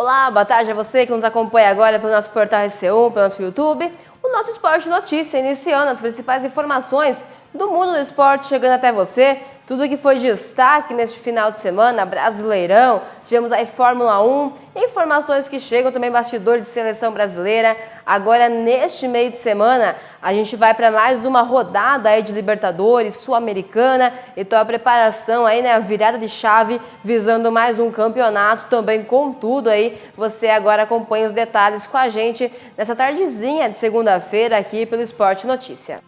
Olá, boa tarde a você que nos acompanha agora pelo nosso portal RC1, pelo nosso YouTube. O nosso Esporte Notícia, iniciando as principais informações do mundo do esporte, chegando até você. Tudo que foi destaque neste final de semana, Brasileirão, tivemos aí Fórmula 1, informações que chegam também, bastidores de seleção brasileira. Agora, neste meio de semana, a gente vai para mais uma rodada aí de Libertadores, Sul-Americana. Então, a preparação aí, né, a virada de chave, visando mais um campeonato também com tudo aí. Você agora acompanha os detalhes com a gente nessa tardezinha de segunda-feira aqui pelo Esporte Notícia.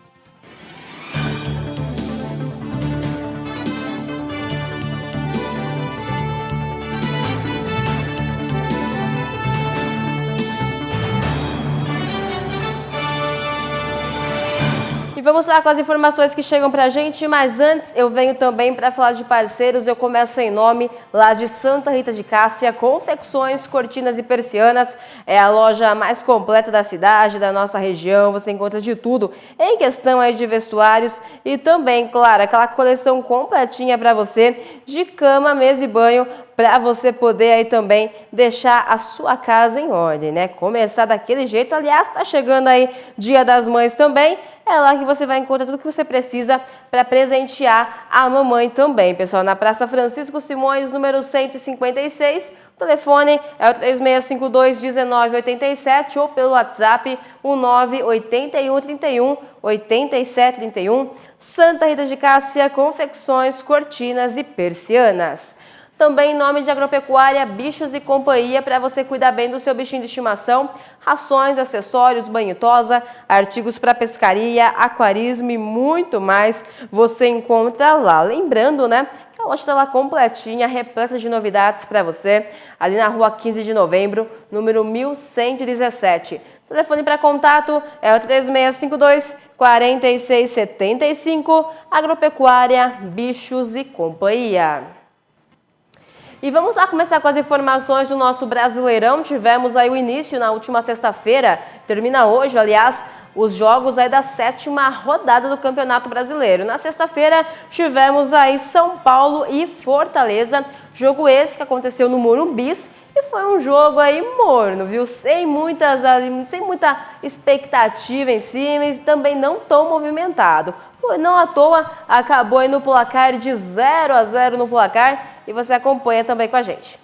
Vamos lá com as informações que chegam pra gente, mas antes eu venho também para falar de parceiros. Eu começo em nome lá de Santa Rita de Cássia, confecções, cortinas e persianas. É a loja mais completa da cidade, da nossa região. Você encontra de tudo em questão aí de vestuários e também, claro, aquela coleção completinha para você de cama, mesa e banho, para você poder aí também deixar a sua casa em ordem, né? Começar daquele jeito. Aliás, tá chegando aí Dia das Mães também. É lá que você vai encontrar tudo que você precisa para presentear a mamãe também, pessoal. Na Praça Francisco Simões, número 156. O telefone é o 3652-1987 ou pelo WhatsApp, o 98131-8731. Santa Rita de Cássia, confecções, cortinas e persianas. Também em nome de Agropecuária Bichos e Companhia, para você cuidar bem do seu bichinho de estimação, rações, acessórios, banho tosa, artigos para pescaria, aquarismo e muito mais, você encontra lá. Lembrando, né, que a loja está lá completinha, repleta de novidades para você, ali na rua 15 de novembro, número 1117. O telefone para contato é o 3652-4675, Agropecuária Bichos e Companhia. E vamos lá começar com as informações do nosso Brasileirão. Tivemos aí o início na última sexta-feira, termina hoje, aliás, os jogos aí da 7ª rodada do Campeonato Brasileiro. Na sexta-feira tivemos aí São Paulo e Fortaleza, jogo esse que aconteceu no Morumbi. E foi um jogo aí morno, viu? Sem muita expectativa em cima e também não tão movimentado. Não à toa, acabou aí no placar de 0-0 no placar e você acompanha também com a gente.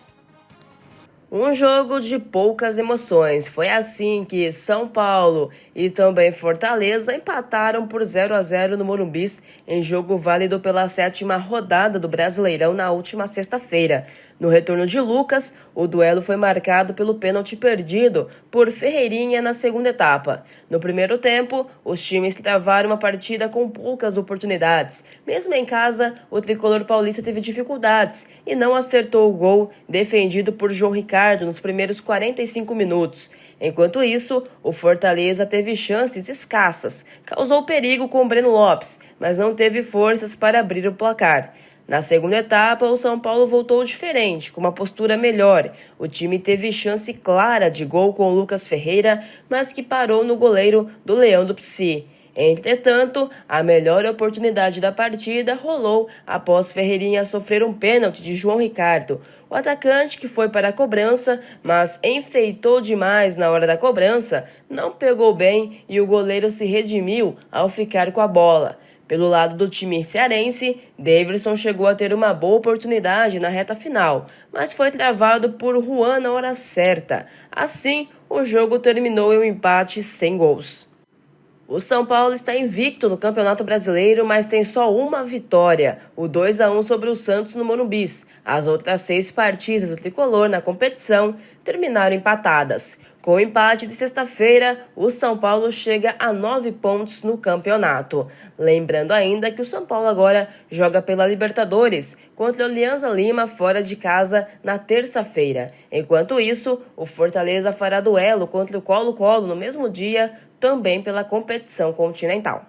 Um jogo de poucas emoções. Foi assim que São Paulo e também Fortaleza empataram por 0-0 no Morumbi em jogo válido pela 7ª rodada do Brasileirão na última sexta-feira. No retorno de Lucas, o duelo foi marcado pelo pênalti perdido por Ferreirinha na segunda etapa. No primeiro tempo, os times travaram uma partida com poucas oportunidades. Mesmo em casa, o tricolor paulista teve dificuldades e não acertou o gol defendido por João Ricardo nos primeiros 45 minutos. Enquanto isso, o Fortaleza teve chances escassas, causou perigo com Breno Lopes, mas não teve forças para abrir o placar. Na segunda etapa, o São Paulo voltou diferente, com uma postura melhor. O time teve chance clara de gol com o Lucas Ferreira, mas que parou no goleiro do Leão do Psi. Entretanto, a melhor oportunidade da partida rolou após Ferreirinha sofrer um pênalti de João Ricardo. O atacante, que foi para a cobrança, mas enfeitou demais na hora da cobrança, não pegou bem e o goleiro se redimiu ao ficar com a bola. Pelo lado do time cearense, Davidson chegou a ter uma boa oportunidade na reta final, mas foi travado por Juan na hora certa. Assim, o jogo terminou em um empate sem gols. O São Paulo está invicto no Campeonato Brasileiro, mas tem só uma vitória, o 2-1 sobre o Santos no Morumbi. As outras 6 partidas do tricolor na competição terminaram empatadas. Com o empate de sexta-feira, o São Paulo chega a 9 pontos no campeonato. Lembrando ainda que o São Paulo agora joga pela Libertadores contra o Alianza Lima fora de casa na terça-feira. Enquanto isso, o Fortaleza fará duelo contra o Colo-Colo no mesmo dia, também pela competição continental.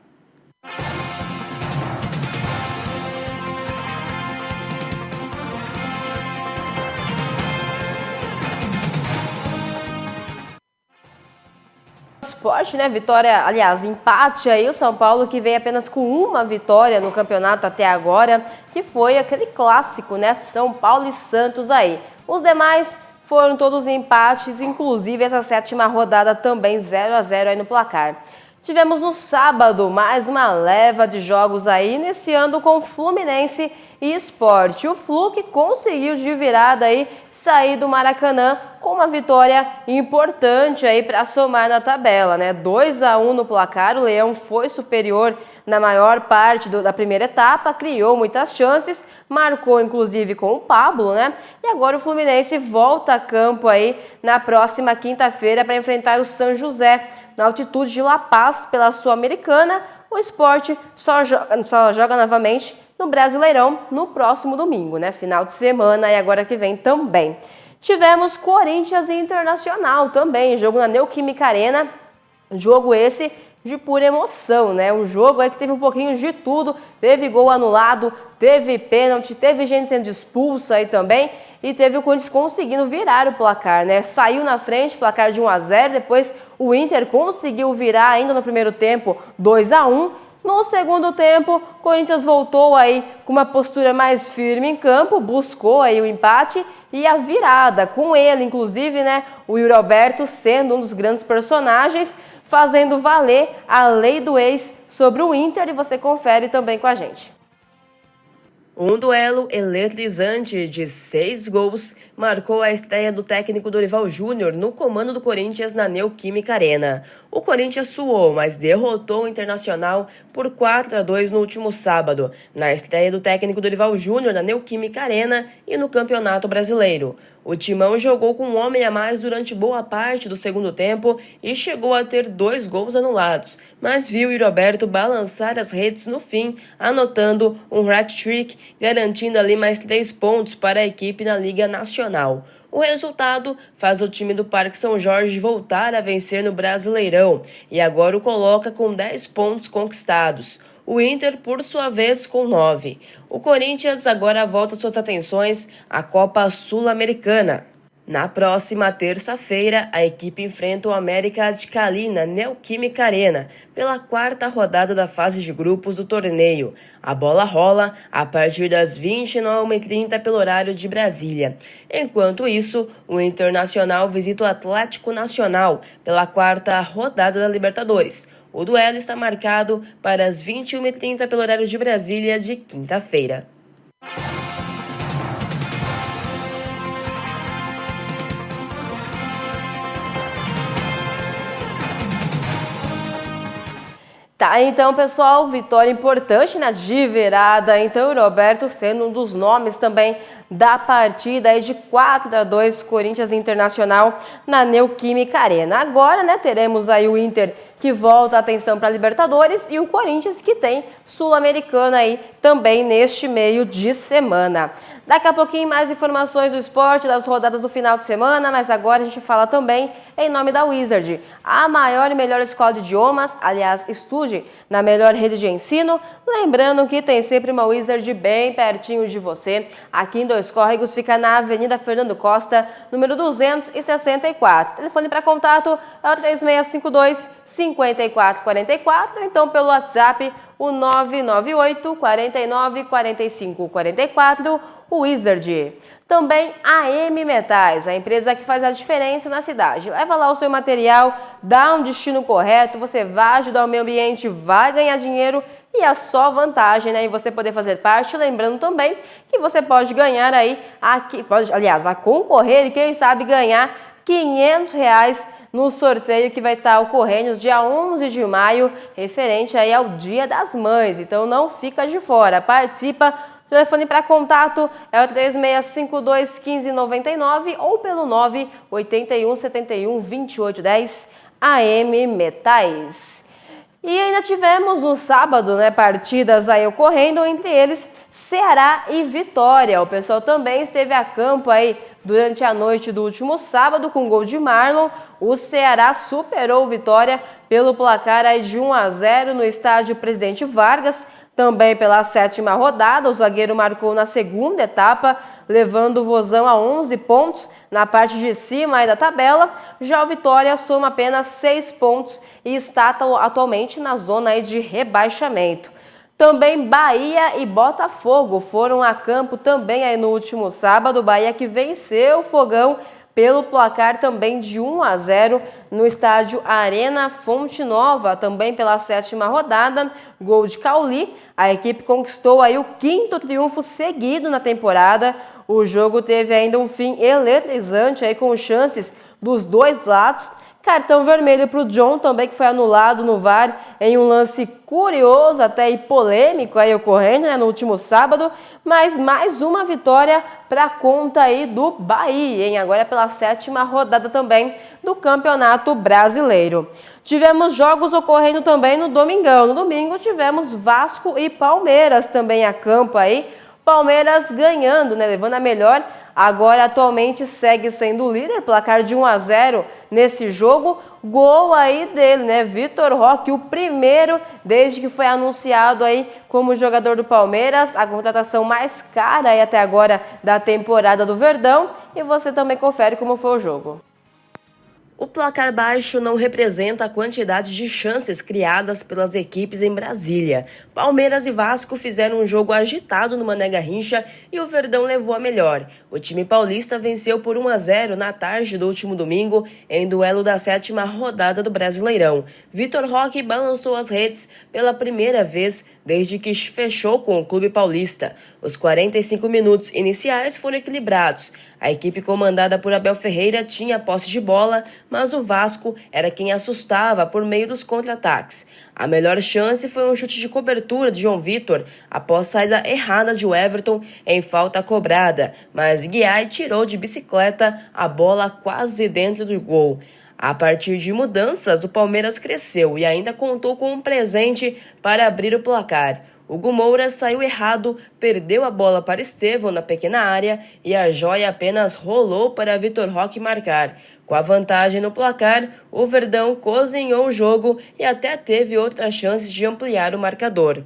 Esporte, né? Vitória, aliás, empate aí o São Paulo, que vem apenas com uma vitória no campeonato até agora, que foi aquele clássico, né? São Paulo e Santos aí. Os demais foram todos empates, inclusive essa 7ª rodada também 0-0 aí no placar. Tivemos no sábado mais uma leva de jogos aí, iniciando com Fluminense e Sport. O Flu que conseguiu de virada aí sair do Maracanã com uma vitória importante aí para somar na tabela, né? 2-1 no placar, o Leão foi superior na maior parte da primeira etapa, criou muitas chances, marcou inclusive com o Pablo, né? E agora o Fluminense volta a campo aí na próxima quinta-feira para enfrentar o São José, na altitude de La Paz pela Sul-Americana. O Sport só joga novamente no Brasileirão no próximo domingo, né? Final de semana e agora que vem também. Tivemos Corinthians e Internacional também, jogo na Neoquímica Arena, jogo esse de pura emoção, né? Um jogo aí que teve um pouquinho de tudo, teve gol anulado, teve pênalti, teve gente sendo expulsa aí também e teve o Corinthians conseguindo virar o placar, né? Saiu na frente, placar de 1-0, depois o Inter conseguiu virar ainda no primeiro tempo 2-1. No segundo tempo, o Corinthians voltou aí com uma postura mais firme em campo, buscou aí o empate e a virada, com ele, inclusive, né, o Yuri Alberto sendo um dos grandes personagens, fazendo valer a lei do ex sobre o Inter, e você confere também com a gente. Um duelo eletrizante de 6 gols marcou a estreia do técnico Dorival Júnior no comando do Corinthians na Neoquímica Arena. O Corinthians suou, mas derrotou o Internacional por 4-2 no último sábado, na estreia do técnico Dorival Júnior na Neoquímica Arena e no Campeonato Brasileiro. O Timão jogou com um homem a mais durante boa parte do segundo tempo e chegou a ter 2 gols anulados, mas viu o Roberto balançar as redes no fim, anotando um hat-trick, garantindo ali mais 3 pontos para a equipe na Liga Nacional. O resultado faz o time do Parque São Jorge voltar a vencer no Brasileirão e agora o coloca com 10 pontos conquistados. O Inter, por sua vez, com 9. O Corinthians agora volta suas atenções à Copa Sul-Americana. Na próxima terça-feira, a equipe enfrenta o América de Cali na Neoquímica Arena, pela 4ª rodada da fase de grupos do torneio. A bola rola a partir das 29h30 pelo horário de Brasília. Enquanto isso, o Internacional visita o Atlético Nacional pela 4ª rodada da Libertadores. O duelo está marcado para as 21h30 pelo horário de Brasília de quinta-feira. Tá, então, pessoal, vitória importante na de virada. Então, o Roberto sendo um dos nomes também da partida aí de 4-2 Corinthians Internacional na Neoquímica Arena. Agora, né, teremos aí o Inter que volta a atenção para a Libertadores e o Corinthians que tem Sul-Americana aí também neste meio de semana. Daqui a pouquinho mais informações do esporte, das rodadas do final de semana, mas agora a gente fala também em nome da Wizard, a maior e melhor escola de idiomas. Aliás, estude na melhor rede de ensino. Lembrando que tem sempre uma Wizard bem pertinho de você. Aqui em Dois Córregos, fica na Avenida Fernando Costa, número 264. Telefone para contato é o 3652-5444, então pelo WhatsApp o 998 49 45 44, o Wizard. Também a M Metais, a empresa que faz a diferença na cidade. Leva lá o seu material, dá um destino correto, você vai ajudar o meio ambiente, vai ganhar dinheiro e é só vantagem, né? E você poder fazer parte, lembrando também que você pode ganhar aí, aliás, vai concorrer e quem sabe ganhar R$500 no sorteio que vai estar ocorrendo dia 11 de maio, referente aí ao Dia das Mães. Então não fica de fora, participa. O telefone para contato é o 3652-1599 ou pelo 981712810 AM Metais. E ainda tivemos no sábado, né, partidas aí ocorrendo, entre eles Ceará e Vitória. O pessoal também esteve a campo aí durante a noite do último sábado com gol de Marlon. O Ceará superou o Vitória pelo placar aí de 1-0 no estádio Presidente Vargas. Também pela 7ª rodada, o zagueiro marcou na segunda etapa, levando o Vozão a 11 pontos na parte de cima aí da tabela. Já o Vitória soma apenas 6 pontos e está atualmente na zona aí de rebaixamento. Também Bahia e Botafogo foram a campo também aí no último sábado. Bahia que venceu o Fogão pelo placar também de 1-0 no estádio Arena Fonte Nova, também pela 7ª rodada, gol de Cauli. A equipe conquistou aí o 5º triunfo seguido na temporada. O jogo teve ainda um fim eletrizante aí com chances dos dois lados. Cartão vermelho para o John também, que foi anulado no VAR em um lance curioso, até e polêmico aí ocorrendo, né, no último sábado. Mas mais uma vitória para a conta aí do Bahia, hein? Agora é pela 7ª rodada também do Campeonato Brasileiro. Tivemos jogos ocorrendo também no domingão. No domingo tivemos Vasco e Palmeiras também a campo aí. Palmeiras ganhando, né, levando a melhor. Agora atualmente segue sendo o líder, placar de 1-0 nesse jogo. Gol aí dele, né, Vitor Roque, o primeiro desde que foi anunciado aí como jogador do Palmeiras, a contratação mais cara aí até agora da temporada do Verdão. E você também confere como foi o jogo. O placar baixo não representa a quantidade de chances criadas pelas equipes em Brasília. Palmeiras e Vasco fizeram um jogo agitado no Mané Garrincha e o Verdão levou a melhor. O time paulista venceu por 1-0 na tarde do último domingo em duelo da 7ª rodada do Brasileirão. Vitor Roque balançou as redes pela primeira vez desde que fechou com o clube paulista. Os 45 minutos iniciais foram equilibrados. A equipe comandada por Abel Ferreira tinha posse de bola, mas o Vasco era quem assustava por meio dos contra-ataques. A melhor chance foi um chute de cobertura de João Vitor após saída errada de Everton em falta cobrada, mas Guiai tirou de bicicleta a bola quase dentro do gol. A partir de mudanças, o Palmeiras cresceu e ainda contou com um presente para abrir o placar. Hugo Moura saiu errado, perdeu a bola para Estevão na pequena área e a joia apenas rolou para Vitor Roque marcar. Com a vantagem no placar, o Verdão cozinhou o jogo e até teve outras chances de ampliar o marcador.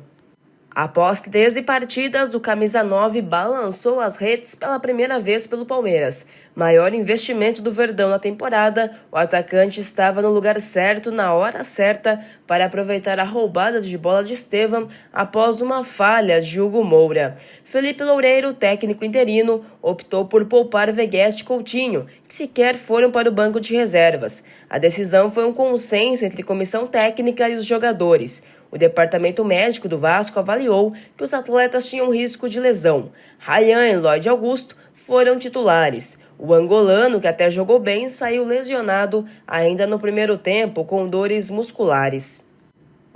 Após 13 partidas, o camisa 9 balançou as redes pela primeira vez pelo Palmeiras. Maior investimento do Verdão na temporada, o atacante estava no lugar certo na hora certa para aproveitar a roubada de bola de Estevão após uma falha de Hugo Moura. Felipe Loureiro, técnico interino, optou por poupar Veguete e Coutinho, que sequer foram para o banco de reservas. A decisão foi um consenso entre comissão técnica e os jogadores. O departamento médico do Vasco avaliou que os atletas tinham risco de lesão. Ryan e Lloyd Augusto foram titulares. O angolano, que até jogou bem, saiu lesionado ainda no primeiro tempo com dores musculares.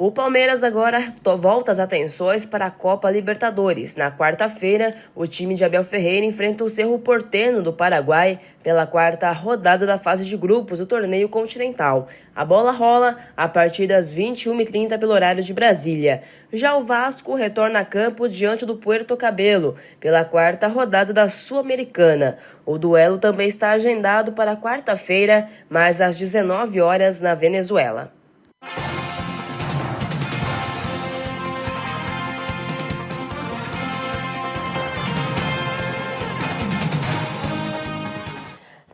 O Palmeiras agora volta as atenções para a Copa Libertadores. Na quarta-feira, o time de Abel Ferreira enfrenta o Cerro Porteño do Paraguai pela 4ª rodada da fase de grupos do torneio continental. A bola rola a partir das 21h30 pelo horário de Brasília. Já o Vasco retorna a campo diante do Puerto Cabello pela 4ª rodada da Sul-Americana. O duelo também está agendado para quarta-feira, mas às 19 horas na Venezuela.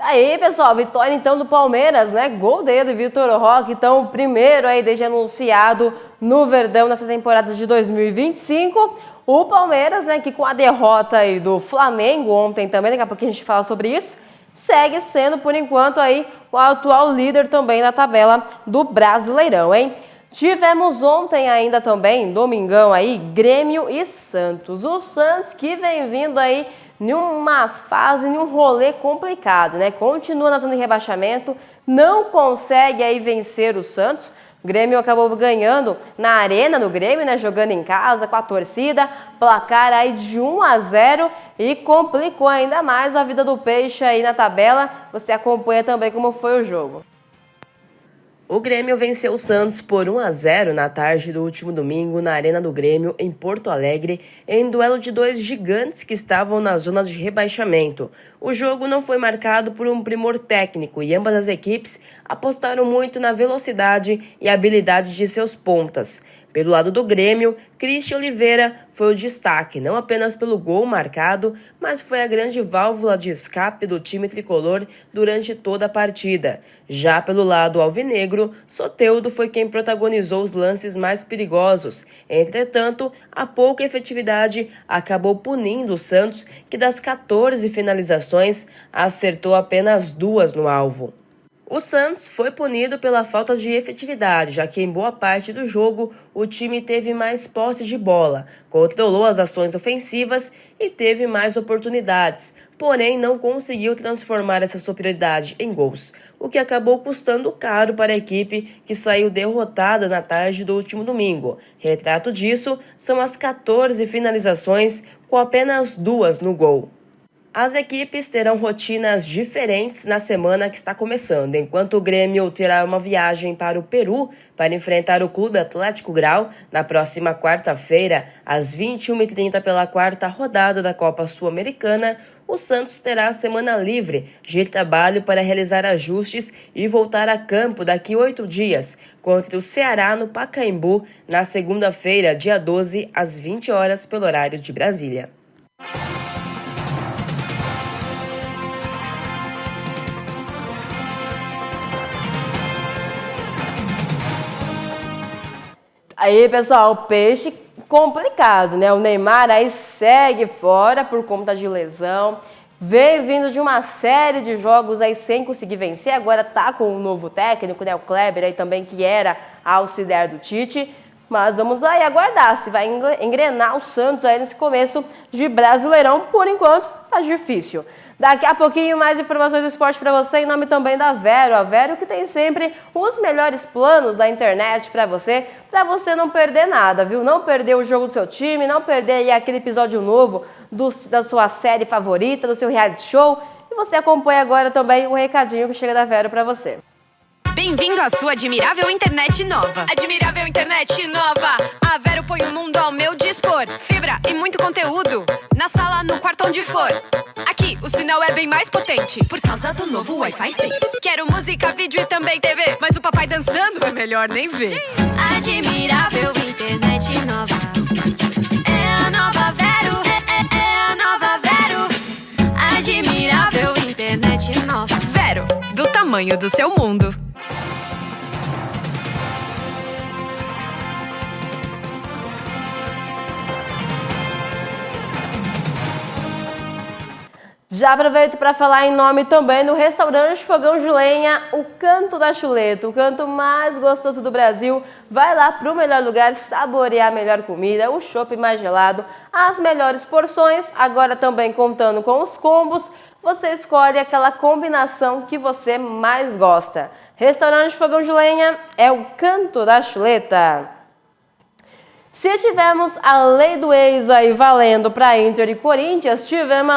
Aí, pessoal, vitória então do Palmeiras, né? Gol dele, Vitor Roque, então o primeiro aí desde anunciado no Verdão nessa temporada de 2025. O Palmeiras, né, que com a derrota aí do Flamengo ontem também, daqui a pouco a gente fala sobre isso, segue sendo por enquanto aí o atual líder também da tabela do Brasileirão, hein? Tivemos ontem ainda também, domingão aí, Grêmio e Santos. O Santos que vem vindo aí numa fase, num rolê complicado, né? Continua na zona de rebaixamento, não consegue aí vencer o Santos. O Grêmio acabou ganhando na Arena do Grêmio, né? Jogando em casa com a torcida, placar aí de 1-0 e complicou ainda mais a vida do Peixe aí na tabela. Você acompanha também como foi o jogo. O Grêmio venceu o Santos por 1-0 na tarde do último domingo na Arena do Grêmio, em Porto Alegre, em duelo de dois gigantes que estavam na zona de rebaixamento. O jogo não foi marcado por um primor técnico e ambas as equipes apostaram muito na velocidade e habilidade de seus pontas. Pelo lado do Grêmio, Christian Oliveira foi o destaque, não apenas pelo gol marcado, mas foi a grande válvula de escape do time tricolor durante toda a partida. Já pelo lado alvinegro, Soteldo foi quem protagonizou os lances mais perigosos. Entretanto, a pouca efetividade acabou punindo o Santos, que das 14 finalizações, acertou apenas 2 no alvo. O Santos foi punido pela falta de efetividade, já que em boa parte do jogo o time teve mais posse de bola, controlou as ações ofensivas e teve mais oportunidades, porém não conseguiu transformar essa superioridade em gols, o que acabou custando caro para a equipe que saiu derrotada na tarde do último domingo. Retrato disso são as 14 finalizações com apenas 2 no gol. As equipes terão rotinas diferentes na semana que está começando, enquanto o Grêmio terá uma viagem para o Peru para enfrentar o Clube Atlético Grau na próxima quarta-feira, às 21h30 pela quarta rodada da Copa Sul-Americana. O Santos terá a semana livre de trabalho para realizar ajustes e voltar a campo daqui 8 dias, contra o Ceará no Pacaembu, na segunda-feira, dia 12, às 20 horas pelo horário de Brasília. Aí, pessoal, peixe complicado, né? O Neymar aí segue fora por conta de lesão. Veio vindo de uma série de jogos aí sem conseguir vencer. Agora tá com um novo técnico, né? O Kleber aí também, que era auxiliar do Tite. Mas vamos aí aguardar se vai engrenar o Santos aí nesse começo de Brasileirão. Por enquanto, tá difícil. Daqui a pouquinho mais informações do esporte para você, em nome também da Vero. A Vero que tem sempre os melhores planos da internet para você não perder nada, viu? Não perder o jogo do seu time, não perder aí aquele episódio novo da sua série favorita, do seu reality show. E você acompanha agora também o recadinho que chega da Vero para você. Bem-vindo à sua admirável internet nova. Admirável internet nova. A Vero põe o mundo ao meu dispor. Fibra e muito conteúdo. Na sala, no quarto, onde for. Aqui, o sinal é bem mais potente por causa do novo Wi-Fi 6. Quero música, vídeo e também TV, mas o papai dançando é melhor nem ver. Admirável internet nova. É a nova Vero. É a nova Vero. Admirável internet nova. Vero, do tamanho do seu mundo. Já aproveito para falar em nome também do restaurante Fogão de Lenha, o Canto da Chuleta, o canto mais gostoso do Brasil. Vai lá para o melhor lugar saborear a melhor comida, o chopp mais gelado, as melhores porções, agora também contando com os combos. Você escolhe aquela combinação que você mais gosta. Restaurante Fogão de Lenha é o Canto da Chuleta. Se tivemos a lei do ex aí valendo para Inter e Corinthians, tivemos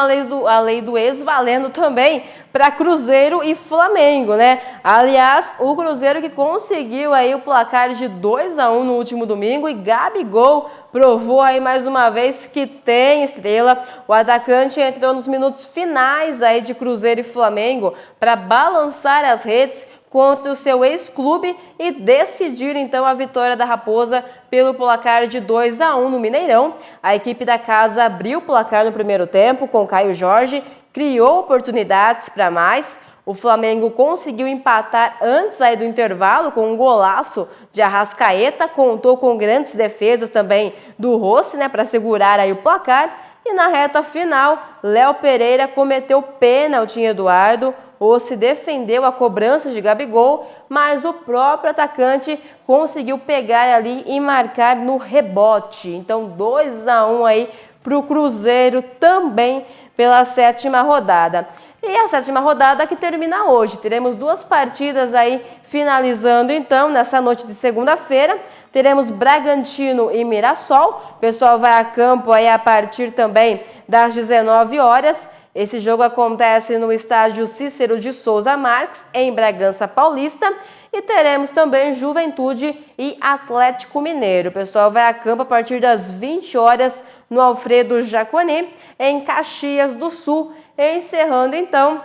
a lei do ex valendo também para Cruzeiro e Flamengo, né? Aliás, o Cruzeiro que conseguiu aí o placar de 2-1 no último domingo e Gabigol provou aí mais uma vez que tem estrela. O atacante entrou nos minutos finais aí de Cruzeiro e Flamengo para balançar as redes contra o seu ex-clube e decidir então a vitória da Raposa pelo placar de 2-1 no Mineirão. A equipe da casa abriu o placar no primeiro tempo com Caio Jorge, criou oportunidades para mais. O Flamengo conseguiu empatar antes aí do intervalo com um golaço de Arrascaeta, contou com grandes defesas também do Rossi, né, para segurar aí o placar. E na reta final, Léo Pereira cometeu pênalti em Eduardo. Rossi defendeu a cobrança de Gabigol, mas o próprio atacante conseguiu pegar ali e marcar no rebote. Então 2-1 aí para o Cruzeiro também pela 7ª rodada. E a 7ª rodada que termina hoje. Teremos 2 partidas aí finalizando então nessa noite de segunda-feira. Teremos Bragantino e Mirassol. O pessoal vai a campo aí a partir também das 19 horas. Esse jogo acontece no estádio Cícero de Souza Marques, em Bragança Paulista. E teremos também Juventude e Atlético Mineiro. O pessoal vai a campo a partir das 20 horas no Alfredo Jaconi, em Caxias do Sul, encerrando então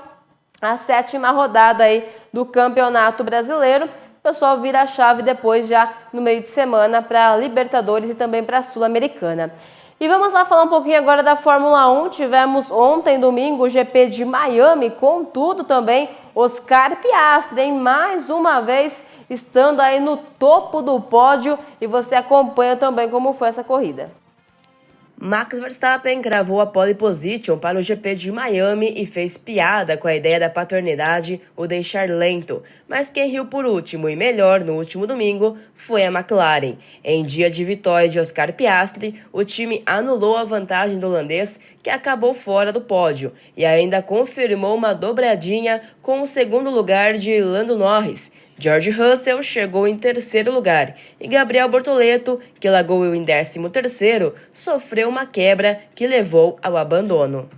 a 7ª rodada aí do Campeonato Brasileiro. pessoal vira a chave depois já no meio de semana para Libertadores e também para a Sul-Americana. E vamos lá falar um pouquinho agora da Fórmula 1. Tivemos ontem, domingo, o GP de Miami, contudo também Oscar Piastri, mais uma vez estando aí no topo do pódio, e você acompanha também como foi essa corrida. Max Verstappen cravou a pole position para o GP de Miami e fez piada com a ideia da paternidade o deixar lento, mas quem riu por último e melhor no último domingo foi a McLaren. Em dia de vitória de Oscar Piastri, o time anulou a vantagem do holandês, que acabou fora do pódio, e ainda confirmou uma dobradinha com o segundo lugar de Lando Norris. George Russell chegou em terceiro lugar e Gabriel Bortoleto, que largou em 13º, sofreu uma quebra que levou ao abandono.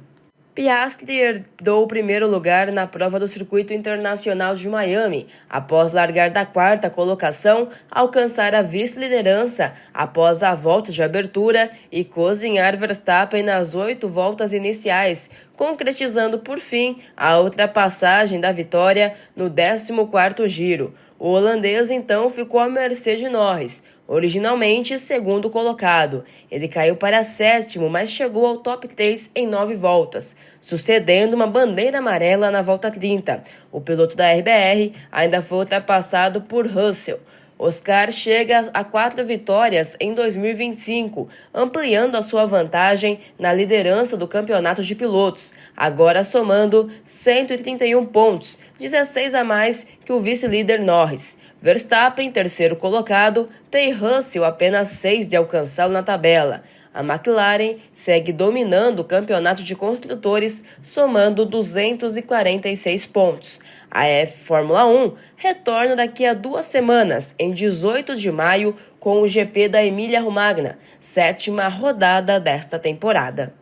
Piastri herdou o primeiro lugar na prova do Circuito Internacional de Miami, após largar da quarta colocação, alcançar a vice-liderança após a volta de abertura e cozinhar Verstappen nas 8 voltas iniciais, concretizando por fim a ultrapassagem da vitória no 14º giro. O holandês então ficou à mercê de Norris, originalmente segundo colocado. Ele caiu para sétimo, mas chegou ao top 3 em 9 voltas, sucedendo uma bandeira amarela na volta 30. O piloto da RBR ainda foi ultrapassado por Russell. Oscar chega a 4 vitórias em 2025, ampliando a sua vantagem na liderança do campeonato de pilotos, agora somando 131 pontos, 16 a mais que o vice-líder Norris. Verstappen, terceiro colocado, tem Russell apenas 6 de alcançá-lo na tabela. A McLaren segue dominando o campeonato de construtores, somando 246 pontos. A Fórmula 1 retorna daqui a 2 semanas, em 18 de maio, com o GP da Emília-Romagna, 7ª rodada desta temporada.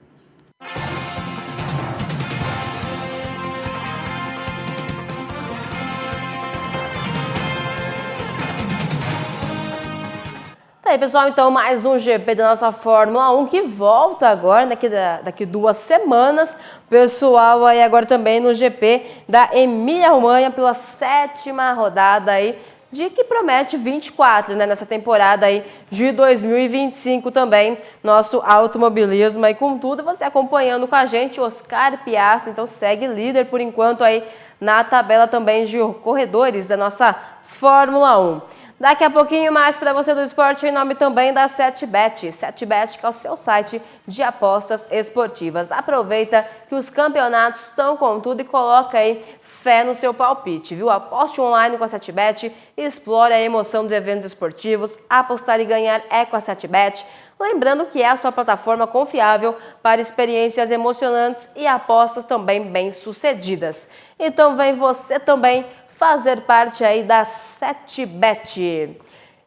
Tá aí, pessoal, então mais um GP da nossa Fórmula 1 que volta agora, daqui 2 semanas. Pessoal, aí agora também no GP da Emília-Romagna pela 7ª rodada aí, que promete 24, né, nessa temporada aí de 2025 também, nosso automobilismo aí com tudo, você acompanhando com a gente, Oscar Piastri, então segue líder por enquanto aí na tabela também de corredores da nossa Fórmula 1. Daqui a pouquinho mais para você do esporte em nome também da 7Bet. 7Bet, que é o seu site de apostas esportivas. Aproveita que os campeonatos estão com tudo e coloca aí fé no seu palpite, viu? Aposte online com a 7Bet, explore a emoção dos eventos esportivos, apostar e ganhar é com a 7Bet. Lembrando que é a sua plataforma confiável para experiências emocionantes e apostas também bem-sucedidas. Então vem você também fazer parte aí da 7Bet.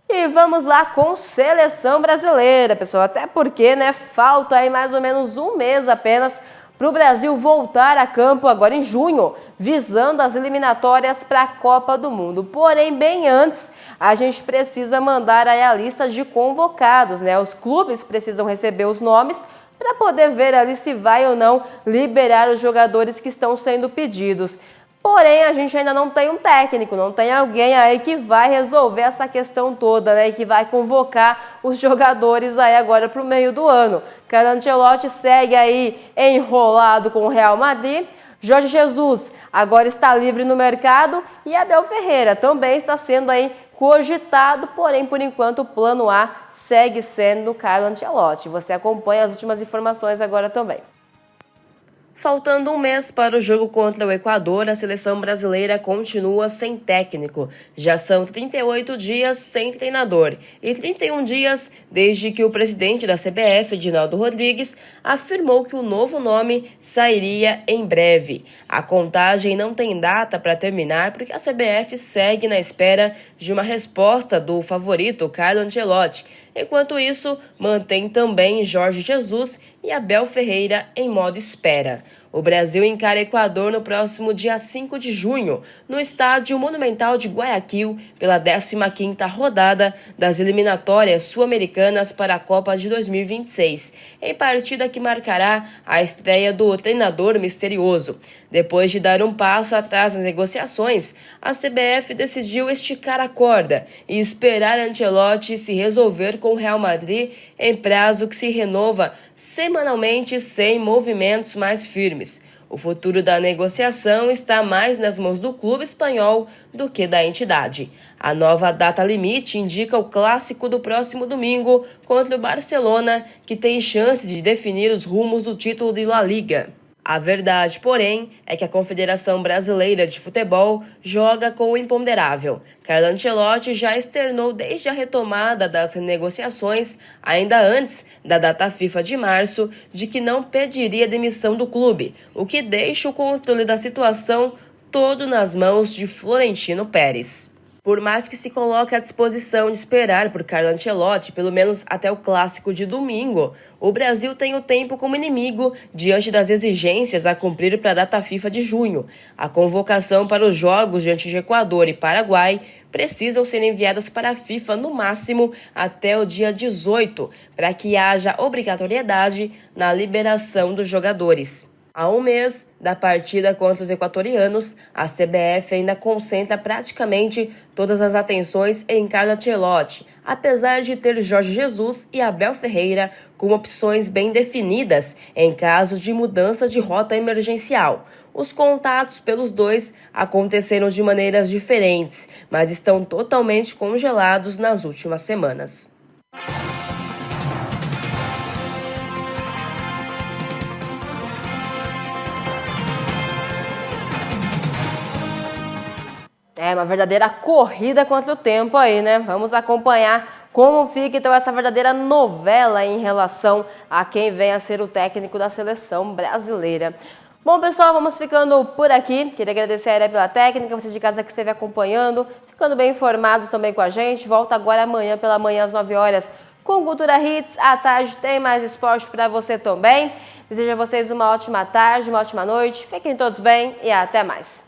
E vamos lá com seleção brasileira, pessoal, até porque, né, falta aí mais ou menos um mês apenas para o Brasil voltar a campo agora em junho, visando as eliminatórias para a Copa do Mundo. Porém, bem antes, a gente precisa mandar aí a lista de convocados, né? Os clubes precisam receber os nomes para poder ver ali se vai ou não liberar os jogadores que estão sendo pedidos. Porém, a gente ainda não tem um técnico, não tem alguém aí que vai resolver essa questão toda, né? E que vai convocar os jogadores aí agora para o meio do ano. Carlo Ancelotti segue aí enrolado com o Real Madrid. Jorge Jesus agora está livre no mercado e Abel Ferreira também está sendo aí cogitado, porém, por enquanto, o plano A segue sendo Carlo Ancelotti. Você acompanha as últimas informações agora também. Faltando um mês para o jogo contra o Equador, a seleção brasileira continua sem técnico. Já são 38 dias sem treinador e 31 dias desde que o presidente da CBF, Edinaldo Rodrigues, afirmou que o novo nome sairia em breve. A contagem não tem data para terminar porque a CBF segue na espera de uma resposta do favorito Carlo Ancelotti. Enquanto isso, mantém também Jorge Jesus e Abel Ferreira em modo espera. O Brasil encara Equador no próximo dia 5 de junho, no Estádio Monumental de Guayaquil, pela 15ª rodada das eliminatórias sul-americanas para a Copa de 2026, em partida que marcará a estreia do treinador misterioso. Depois de dar um passo atrás nas negociações, a CBF decidiu esticar a corda e esperar Ancelotti se resolver com o Real Madrid em prazo que se renova semanalmente sem movimentos mais firmes. O futuro da negociação está mais nas mãos do clube espanhol do que da entidade. A nova data limite indica o clássico do próximo domingo contra o Barcelona, que tem chance de definir os rumos do título de La Liga. A verdade, porém, é que a Confederação Brasileira de Futebol joga com o imponderável. Carlo Ancelotti já externou desde a retomada das negociações, ainda antes da data FIFA de março, de que não pediria demissão do clube, o que deixa o controle da situação todo nas mãos de Florentino Pérez. Por mais que se coloque à disposição de esperar por Carlo Ancelotti, pelo menos até o clássico de domingo, o Brasil tem o tempo como inimigo diante das exigências a cumprir para a data FIFA de junho. A convocação para os jogos diante de Equador e Paraguai precisam ser enviadas para a FIFA no máximo até o dia 18, para que haja obrigatoriedade na liberação dos jogadores. Há um mês da partida contra os equatorianos, a CBF ainda concentra praticamente todas as atenções em Carlo Ancelotti, apesar de ter Jorge Jesus e Abel Ferreira com opções bem definidas em caso de mudança de rota emergencial. Os contatos pelos dois aconteceram de maneiras diferentes, mas estão totalmente congelados nas últimas semanas. É uma verdadeira corrida contra o tempo aí, né? Vamos acompanhar como fica então essa verdadeira novela em relação a quem vem a ser o técnico da seleção brasileira. Bom, pessoal, vamos ficando por aqui. Queria agradecer a Aérea pela técnica, você de casa que esteve acompanhando, ficando bem informados também com a gente. Volta agora amanhã pela manhã às 9 horas com Cultura Hits. À tarde tem mais esporte para você também. Desejo a vocês uma ótima tarde, uma ótima noite. Fiquem todos bem e até mais.